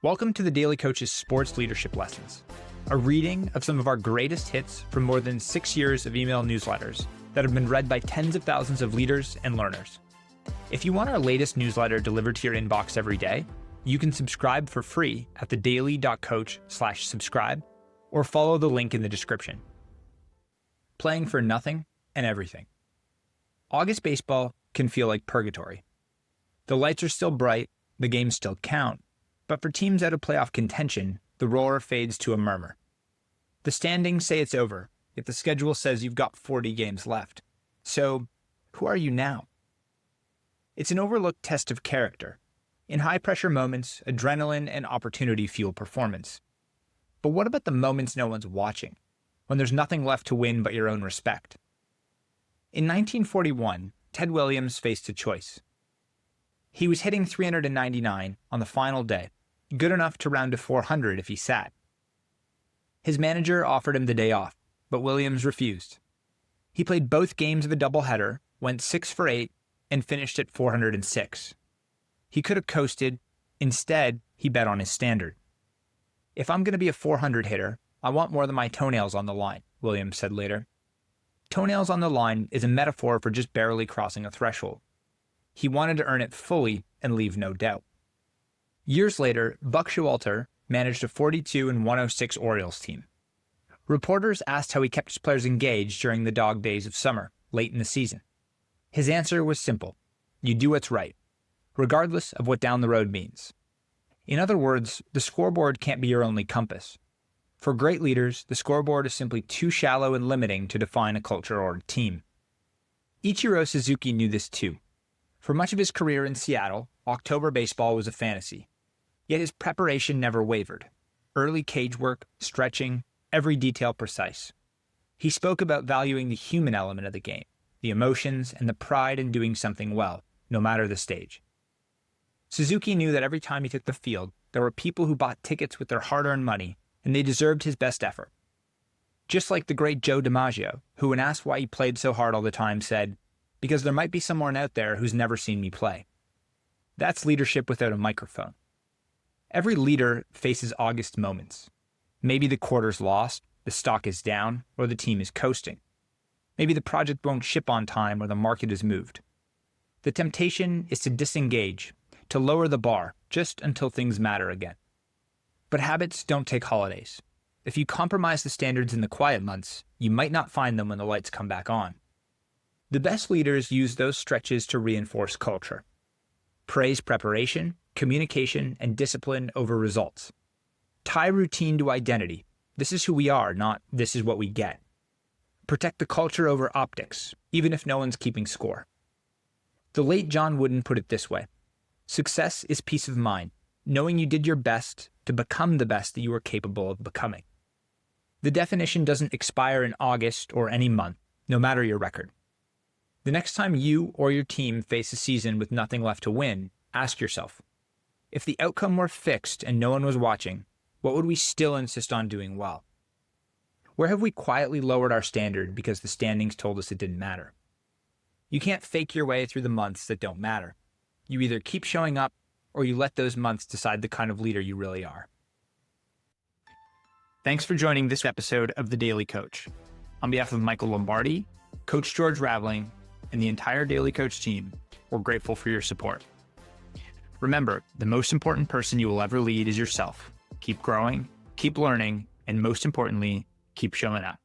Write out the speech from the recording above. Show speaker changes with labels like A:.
A: Welcome to the Daily Coach's Sports Leadership Lessons, a reading of some of our greatest hits from more than 6 years of email newsletters that have been read by tens of thousands of leaders and learners. If you want our latest newsletter delivered to your inbox every day, you can subscribe for free at thedaily.coach/subscribe or follow the link in the description. Playing for nothing and everything. August baseball can feel like purgatory. The lights are still bright, the games still count, but for teams out of playoff contention, the roar fades to a murmur. The standings say it's over, yet the schedule says you've got 40 games left. So, who are you now? It's an overlooked test of character. In high-pressure moments, adrenaline and opportunity fuel performance. But what about the moments no one's watching, when there's nothing left to win but your own respect? In 1941, Ted Williams faced a choice. He was hitting 399 on the final day, good enough to round to 400 if he sat. His manager offered him the day off, but Williams refused. He played both games of a doubleheader, went 6 for 8, and finished at 406. He could have coasted. Instead, he bet on his standard. "If I'm going to be a 400 hitter, I want more than my toenails on the line," Williams said later. Toenails on the line is a metaphor for just barely crossing a threshold. He wanted to earn it fully and leave no doubt. Years later, Buck Showalter managed a 42-106 Orioles team. Reporters asked how he kept his players engaged during the dog days of summer, late in the season. His answer was simple: you do what's right, regardless of what down the road means. In other words, the scoreboard can't be your only compass. For great leaders, the scoreboard is simply too shallow and limiting to define a culture or a team. Ichiro Suzuki knew this too. For much of his career in Seattle, October baseball was a fantasy. Yet his preparation never wavered. Early cage work, stretching, every detail precise. He spoke about valuing the human element of the game, the emotions, and the pride in doing something well, no matter the stage. Suzuki knew that every time he took the field, there were people who bought tickets with their hard-earned money, and they deserved his best effort. Just like the great Joe DiMaggio, who when asked why he played so hard all the time said, "Because there might be someone out there who's never seen me play." That's leadership without a microphone. Every leader faces August moments. Maybe the quarter's lost, the stock is down, or the team is coasting. Maybe the project won't ship on time or the market is moved. The temptation is to disengage, to lower the bar, just until things matter again. But habits don't take holidays. If you compromise the standards in the quiet months, you might not find them when the lights come back on. The best leaders use those stretches to reinforce culture. Praise preparation, communication, and discipline over results. Tie routine to identity. This is who we are, not this is what we get. Protect the culture over optics, even if no one's keeping score. The late John Wooden put it this way: success is peace of mind, knowing you did your best to become the best that you were capable of becoming. The definition doesn't expire in August or any month, no matter your record. The next time you or your team face a season with nothing left to win, ask yourself, if the outcome were fixed and no one was watching, what would we still insist on doing well? Where have we quietly lowered our standard because the standings told us it didn't matter? You can't fake your way through the months that don't matter. You either keep showing up or you let those months decide the kind of leader you really are. Thanks for joining this episode of The Daily Coach. On behalf of Michael Lombardi, Coach George Raveling, and the entire Daily Coach team, we're grateful for your support. Remember, the most important person you will ever lead is yourself. Keep growing, keep learning, and most importantly, keep showing up.